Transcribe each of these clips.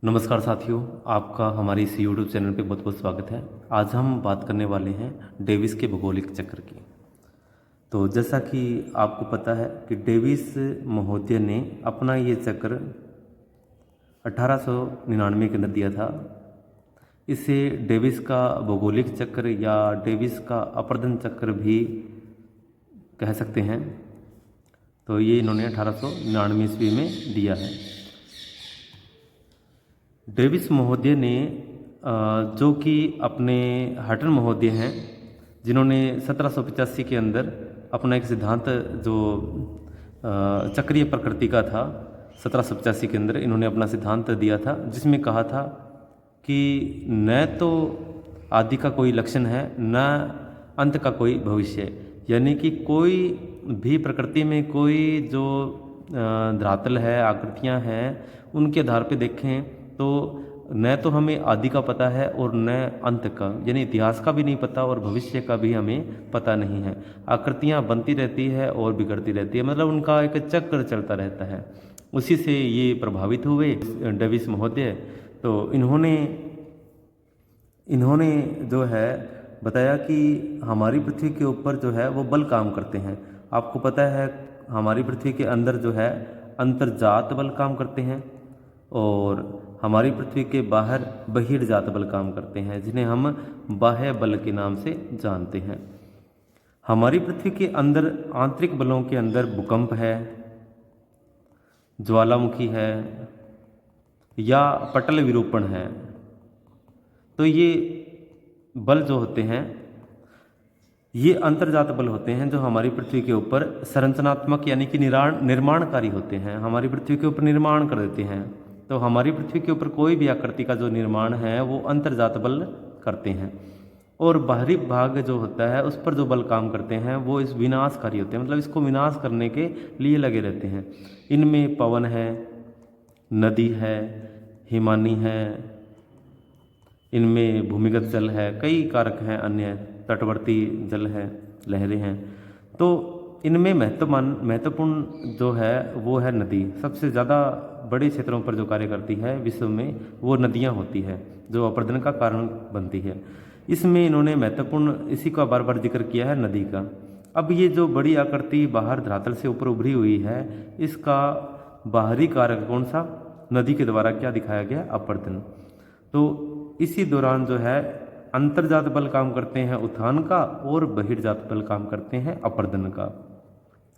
नमस्कार साथियों, आपका हमारे इस यूट्यूब चैनल पे बहुत बहुत स्वागत है। आज हम बात करने वाले हैं डेविस के भौगोलिक चक्र की। तो जैसा कि आपको पता है कि डेविस महोदय ने अपना ये चक्र 1899 के अंदर दिया था। इसे डेविस का भौगोलिक चक्र या डेविस का अपर्दन चक्र भी कह सकते हैं। तो ये इन्होंने 1899 ईस्वी में दिया है। डेविस महोदय ने जो कि अपने हटन महोदय हैं, जिन्होंने 1785 के अंदर अपना एक सिद्धांत जो चक्रीय प्रकृति का था, 1785 के अंदर इन्होंने अपना सिद्धांत दिया था, जिसमें कहा था कि न तो आदि का कोई लक्षण है, न अंत का कोई भविष्य। यानी कि कोई भी प्रकृति में कोई जो धरातल है, आकृतियां हैं, उनके आधार पे देखें तो न तो हमें आदि का पता है और न अंत का, यानी इतिहास का भी नहीं पता और भविष्य का भी हमें पता नहीं है। आकृतियां बनती रहती है और बिगड़ती रहती है, मतलब उनका एक चक्र चलता रहता है। उसी से ये प्रभावित हुए डेविस महोदय। तो इन्होंने जो है बताया कि हमारी पृथ्वी के ऊपर जो है वो बल काम करते हैं। आपको पता है हमारी पृथ्वी के अंदर जो है अंतर्जात बल काम करते हैं और हमारी पृथ्वी के बाहर बहिर्जात बल काम करते हैं, जिन्हें हम बाह्य बल के नाम से जानते हैं। हमारी पृथ्वी के अंदर आंतरिक बलों के अंदर भूकंप है, ज्वालामुखी है या पटल विरूपण है। तो ये बल जो होते हैं ये अंतर्जात बल होते हैं, जो हमारी पृथ्वी के ऊपर संरचनात्मक यानी कि निर्माणकारी होते हैं, हमारी पृथ्वी के ऊपर निर्माण कर देते हैं। तो हमारी पृथ्वी के ऊपर कोई भी आकृति का जो निर्माण है वो अंतर्जात बल करते हैं। और बाहरी भाग जो होता है उस पर जो बल काम करते हैं वो इस विनाशकारी होते हैं, मतलब इसको विनाश करने के लिए लगे रहते हैं। इनमें पवन है, नदी है, हिमानी है, इनमें भूमिगत जल है, कई कारक हैं, अन्य तटवर्ती जल है, लहरें हैं। तो इनमें महत्वपूर्ण जो है वो है नदी। सबसे ज़्यादा बड़े क्षेत्रों पर जो कार्य करती है विश्व में वो नदियाँ होती है, जो अपर्दन का कारण बनती है। इसमें इन्होंने महत्वपूर्ण इसी का बार बार जिक्र किया है, नदी का। अब ये जो बड़ी आकृति बाहर धरातल से ऊपर उभरी हुई है, इसका बाहरी कारक कौन सा? नदी के द्वारा क्या दिखाया गया? अपर्दन। तो इसी दौरान जो है अंतर्जात बल काम करते हैं उत्थान का और बहिर्जात बल काम करते हैं अपर्दन का।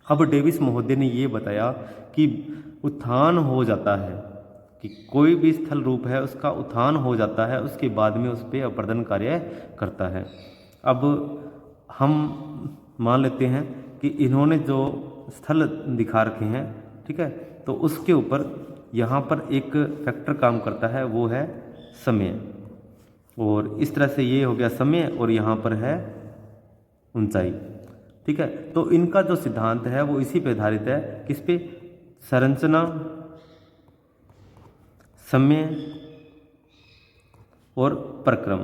अब डेविस महोदय ने ये बताया कि उत्थान हो जाता है, कि कोई भी स्थल रूप है उसका उत्थान हो जाता है, उसके बाद में उस पर अपर्दन कार्य करता है। अब हम मान लेते हैं कि इन्होंने जो स्थल दिखा रखे हैं, ठीक है, तो उसके ऊपर यहाँ पर एक फैक्टर काम करता है, वो है समय। और इस तरह से ये हो गया समय और यहाँ पर है ऊंचाई, ठीक है। तो इनका जो सिद्धांत है वो इसी पे आधारित है, किस पे? संरचना, समय और प्रक्रम।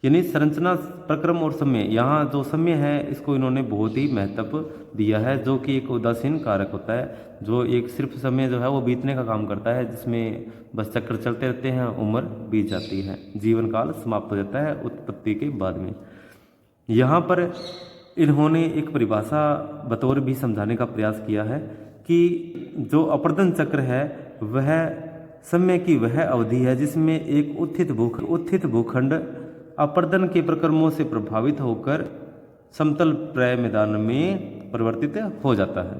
यानी संरचना, प्रक्रम और समय। यहाँ जो समय है इसको इन्होंने बहुत ही महत्व दिया है, जो कि एक उदासीन कारक होता है, जो एक सिर्फ समय जो है वो बीतने का काम करता है, जिसमें बस चक्र चलते रहते हैं, उम्र बीत जाती है, जीवन काल समाप्त हो जाता है उत्पत्ति के बाद में। यहाँ पर इन्होंने एक परिभाषा बतौर भी समझाने का प्रयास किया है कि जो अपर्दन चक्र है वह समय की वह अवधि है जिसमें एक उत्थित भूखंड अपर्दन के प्रक्रमों से प्रभावित होकर समतल प्राय मैदान में परिवर्तित हो जाता है।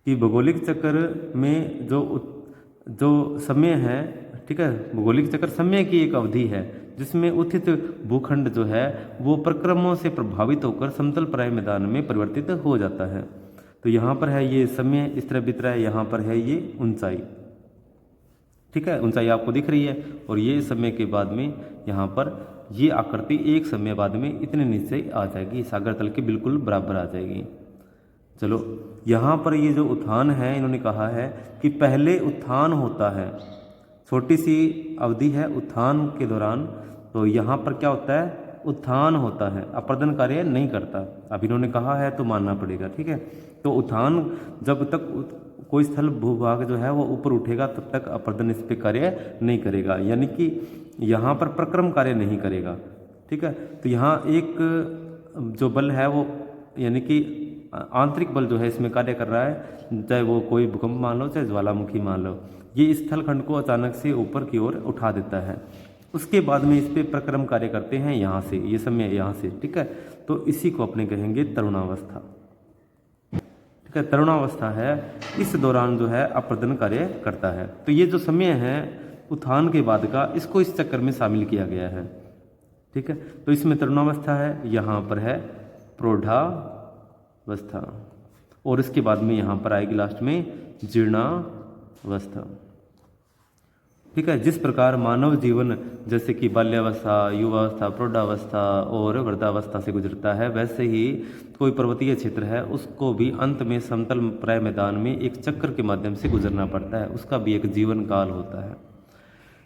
कि भौगोलिक चक्र में जो समय है, ठीक है, भौगोलिक चक्र समय की एक अवधि है जिसमें उत्थित भूखंड जो है वो प्रक्रमों से प्रभावित होकर समतल प्राय मैदान में परिवर्तित हो जाता है। तो यहाँ पर है ये समय, इस तरह बीत रहा है, यहाँ पर है ये ऊंचाई, ठीक है, ऊंचाई आपको दिख रही है। और ये समय के बाद में यहाँ पर ये आकृति एक समय बाद में इतने नीचे आ जाएगी, सागर तल के बिल्कुल बराबर आ जाएगी। चलो, यहाँ पर ये जो उत्थान है, इन्होंने कहा है कि पहले उत्थान होता है, छोटी सी अवधि है उत्थान के दौरान। तो यहाँ पर क्या होता है? उत्थान होता है, अपर्दन कार्य नहीं करता। अब इन्होंने कहा है तो मानना पड़ेगा, ठीक है। तो उत्थान जब तक कोई स्थल भूभाग जो है वो ऊपर उठेगा तब तक अपर्दन इस पे कार्य नहीं करेगा, यानी कि यहाँ पर प्रक्रम कार्य नहीं करेगा। ठीक है, तो यहाँ एक जो बल है वो यानी कि आंतरिक बल जो है इसमें कार्य कर रहा है, चाहे वो कोई भूकंप मान लो चाहे ज्वालामुखी मान लो, ये इस स्थल खंड को अचानक से ऊपर की ओर उठा देता है। उसके बाद में इस पे प्रक्रम कार्य करते हैं यहाँ से, ये समय यहाँ से। ठीक है, तो इसी को अपने कहेंगे तरुणावस्था। ठीक है, तरुणावस्था है, इस दौरान जो है अपर्दन कार्य करता है। तो ये जो समय है उत्थान के बाद का, इसको इस चक्कर में शामिल किया गया है। ठीक है, तो इसमें तरुणावस्था है, यहाँ पर है प्रौढ़ावस्था, और इसके बाद में यहाँ पर आएगी लास्ट में जीर्णावस्था। ठीक है, जिस प्रकार मानव जीवन जैसे कि बाल्यावस्था, युवावस्था, प्रौढ़ावस्था और वृद्धावस्था से गुजरता है, वैसे ही कोई पर्वतीय क्षेत्र है उसको भी अंत में समतल प्राय मैदान में एक चक्कर के माध्यम से गुजरना पड़ता है, उसका भी एक जीवन काल होता है।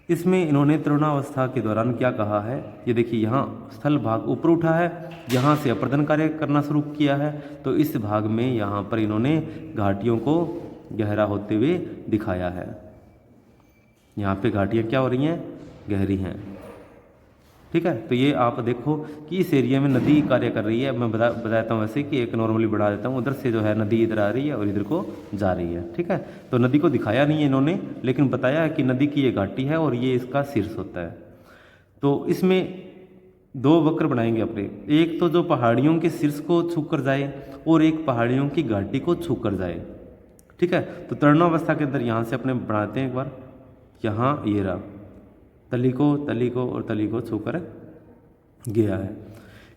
इसमें इन्होंने तरुणावस्था के दौरान क्या कहा है, ये देखिए यहाँ स्थल भाग ऊपर उठा है, यहाँ से अपर्दन कार्य करना शुरू किया है, तो इस भाग में यहाँ पर इन्होंने घाटियों को गहरा होते हुए दिखाया है। यहाँ पे घाटियाँ क्या हो रही हैं, गहरी हैं। ठीक है, तो ये आप देखो कि इस एरिया में नदी कार्य कर रही है। मैं बताता हूँ वैसे कि एक नॉर्मली बढ़ा देता हूँ, उधर से जो है नदी इधर आ रही है और इधर को जा रही है। ठीक है, तो नदी को दिखाया नहीं है इन्होंने, लेकिन बताया है कि नदी की ये घाटी है और ये इसका शीर्ष होता है। तो इसमें दो वक्र बनाएंगे अपने, एक तो जो पहाड़ियों के शीर्ष को छू कर जाए और एक पहाड़ियों की घाटी को छू कर जाए। ठीक है, तो तरुणावस्था के अंदर यहाँ से अपने बनाते हैं एक बार, यहाँ ये रहा तली को और तली को छूकर गया है।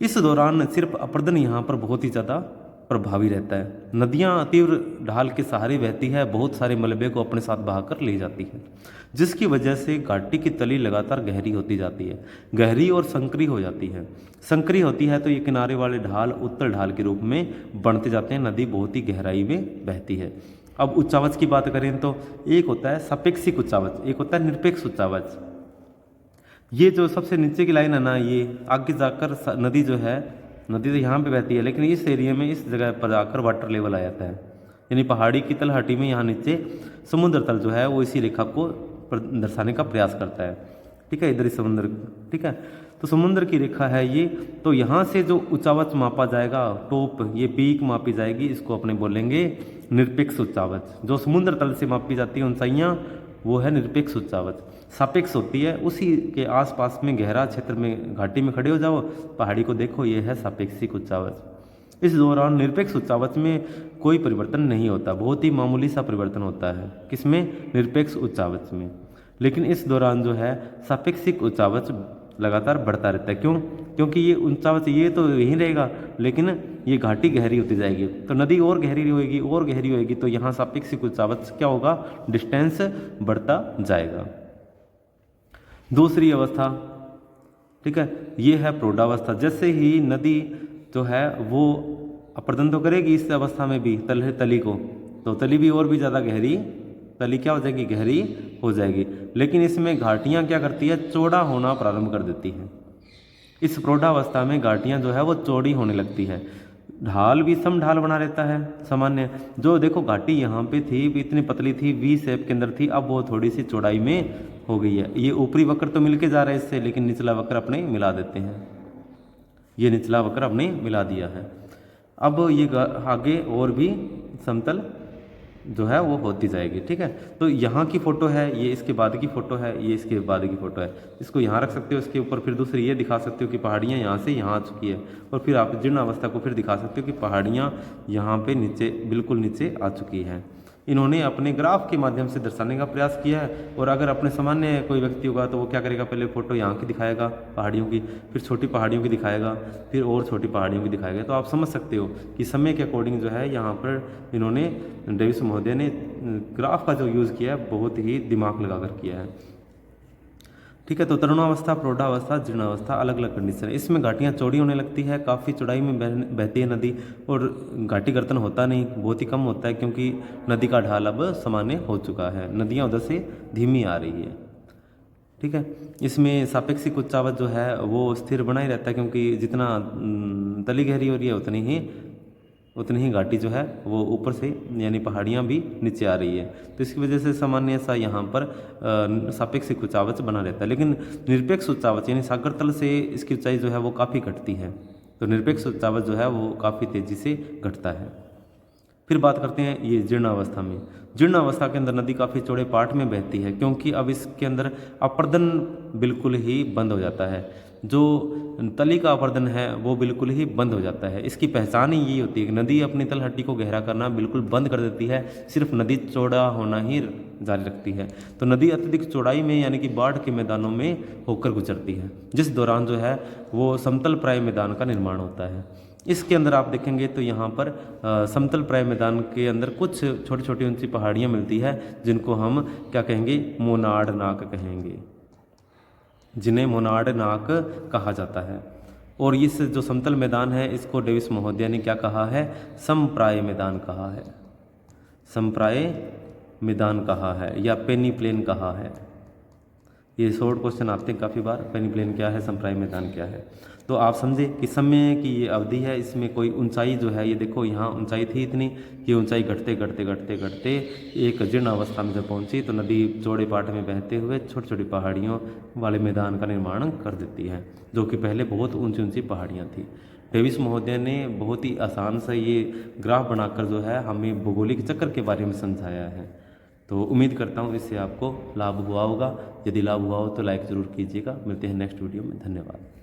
इस दौरान सिर्फ अपर्दन यहाँ पर बहुत ही ज़्यादा प्रभावी रहता है। नदियाँ तीव्र ढाल के सहारे बहती है, बहुत सारे मलबे को अपने साथ बहाकर ले जाती है, जिसकी वजह से घाटी की तली लगातार गहरी होती जाती है, गहरी और संकरी हो जाती है। संकरी होती है तो ये किनारे वाले ढाल उत्तर ढाल के रूप में बनते जाते हैं, नदी बहुत ही गहराई में बहती है। अब उच्चावच की बात करें तो एक होता है सापेक्षिक उच्चावच, एक होता है निरपेक्ष उच्चावच। ये जो सबसे नीचे की लाइन है ना, ये आगे जाकर नदी जो है, नदी तो यहाँ पे बहती है लेकिन इस एरिया में इस जगह पर जाकर वाटर लेवल आ जाता है, यानी पहाड़ी की तलहटी में यहाँ नीचे समुद्र तल जो है वो इसी रेखा को दर्शाने का प्रयास करता है। ठीक है, इधर ही समुद्र। ठीक है, तो समुद्र की रेखा है ये, तो यहाँ से जो उच्चावच मापा जाएगा, टॉप ये पीक मापी जाएगी, इसको अपने बोलेंगे निरपेक्ष उच्चावच। जो समुद्र तल से मापी जाती है ऊंचाइयाँ वो है निरपेक्ष उच्चावच। सापेक्ष होती है उसी के आसपास में गहरा क्षेत्र में घाटी में खड़े हो जाओ, पहाड़ी को देखो, ये है सापेक्षिक उच्चावच। इस दौरान निरपेक्ष उच्चावच में कोई परिवर्तन नहीं होता, बहुत ही मामूली सा परिवर्तन होता है, किसमें, निरपेक्ष उच्चावच में। लेकिन इस दौरान जो है सापेक्षिक उच्चावच लगातार बढ़ता रहता है। क्यों? क्योंकि ये उच्चावच ये तो यहीं रहेगा लेकिन ये घाटी गहरी होती जाएगी, तो नदी और गहरी होएगी और गहरी होएगी, तो यहाँ सापेक्षिक उच्चावच क्या होगा, डिस्टेंस बढ़ता जाएगा। दूसरी अवस्था, ठीक है, ये है प्रौढ़ावस्था। जैसे ही नदी जो है वो अपर्दन तो करेगी इस अवस्था में भी तली को, तो तली भी और भी ज़्यादा गहरी, तली क्या हो जाएगी, गहरी हो जाएगी। लेकिन इसमें घाटियाँ क्या करती है, चौड़ा होना प्रारंभ कर देती है। इस प्रौढ़ावस्था में घाटियाँ जो है वो चौड़ी होने लगती है, ढाल भी सम ढाल बना रहता है सामान्य। जो देखो घाटी यहाँ पे थी इतनी पतली थी, वी शेप के अंदर थी, अब वो थोड़ी सी चौड़ाई में हो गई है। ये ऊपरी वक्र तो मिलके जा रहा है इससे, लेकिन निचला वक्र अपने मिला देते हैं, ये निचला वक्र अपने मिला दिया है। अब ये आगे और भी समतल जो है वो होती जाएगी। ठीक है, तो यहाँ की फोटो है, ये इसके बाद की फोटो है, ये इसके बाद की फोटो है। इसको यहाँ रख सकते हो, इसके ऊपर फिर दूसरी ये दिखा सकते हो कि पहाड़ियाँ यहाँ से यहाँ आ चुकी है, और फिर आप जीर्ण अवस्था को फिर दिखा सकते हो कि पहाड़ियाँ यहाँ पे नीचे बिल्कुल नीचे आ चुकी हैं। इन्होंने अपने ग्राफ के माध्यम से दर्शाने का प्रयास किया है। और अगर अपने सामान्य कोई व्यक्ति होगा तो वो क्या करेगा, पहले फोटो यहाँ की दिखाएगा पहाड़ियों की, फिर छोटी पहाड़ियों की दिखाएगा, फिर और छोटी पहाड़ियों की दिखाएगा। तो आप समझ सकते हो कि समय के अकॉर्डिंग जो है यहाँ पर इन्होंने, डेविस महोदय ने ग्राफ का जो यूज़ किया है बहुत ही दिमाग लगा कर किया है। ठीक है, तो तरुणावस्था, प्रौढ़ावस्था, जीर्णावस्था अलग अलग कंडीशन है। इसमें घाटियाँ चौड़ी होने लगती है, काफ़ी चौड़ाई में बहती है नदी, और घाटी गर्तन होता नहीं, बहुत ही कम होता है, क्योंकि नदी का ढाल अब सामान्य हो चुका है, नदियाँ उधर से धीमी आ रही है। ठीक है, इसमें सापेक्षिक उच्चावच जो है वो स्थिर बना ही रहता है, क्योंकि जितना तली गहरी हो रही है उतनी ही उतनी ही घाटी जो है वो ऊपर से यानी पहाड़ियाँ भी नीचे आ रही है। तो इसकी वजह से सामान्य सा यहाँ पर सापेक्षिक उच्चावच बना रहता है, लेकिन निरपेक्ष उच्चावच यानी सागर तल से इसकी ऊंचाई जो है वो काफ़ी घटती है। तो निरपेक्ष उच्चावच जो है वो काफ़ी तेज़ी से घटता है। फिर बात करते हैं ये जीर्णावस्था में। जीर्णावस्था के अंदर नदी काफ़ी चौड़े पाट में बहती है, क्योंकि अब इसके अंदर अपर्दन बिल्कुल ही बंद हो जाता है। जो तली का अपर्दन है वो बिल्कुल ही बंद हो जाता है। इसकी पहचान ही यही होती है कि नदी अपनी तलहटी को गहरा करना बिल्कुल बंद कर देती है, सिर्फ नदी चौड़ा होना ही जारी रखती है। तो नदी अत्यधिक चौड़ाई में यानी कि बाढ़ के मैदानों में होकर गुजरती है, जिस दौरान जो है वो समतल प्राय मैदान का निर्माण होता है। इसके अंदर आप देखेंगे तो यहाँ पर समतल प्राय मैदान के अंदर कुछ छोटी छोटी ऊंची पहाड़ियाँ मिलती है, जिनको हम क्या कहेंगे, मोनाड नाक कहेंगे, जिन्हें मोनाड नाक कहा जाता है। और इस जो समतल मैदान है इसको डेविस महोदय ने क्या कहा है, समप्राय मैदान कहा है, समप्राय मैदान कहा है या पेनी प्लेन कहा है। ये शॉर्ट क्वेश्चन आते हैं काफ़ी बार, पेनी प्लेन क्या है, समप्राय मैदान क्या है। तो आप समझे कि समय की ये अवधि है, इसमें कोई ऊंचाई जो है, ये देखो यहाँ ऊंचाई थी इतनी, ये ऊंचाई घटते घटते घटते घटते एक जीर्ण अवस्था में जब पहुँची तो नदी चौड़े पाट में बहते हुए छोटी छोटी पहाड़ियों वाले मैदान का निर्माण कर देती है, जो कि पहले बहुत ऊंची ऊंची पहाड़ियाँ थी। डेविस महोदय ने बहुत ही आसान से ये ग्राफ बनाकर जो है हमें भौगोलिक चक्र के बारे में समझाया है। तो उम्मीद करता हूँ इससे आपको लाभ हुआ होगा। यदि लाभ हुआ हो तो लाइक ज़रूर कीजिएगा। मिलते हैं नेक्स्ट वीडियो में। धन्यवाद।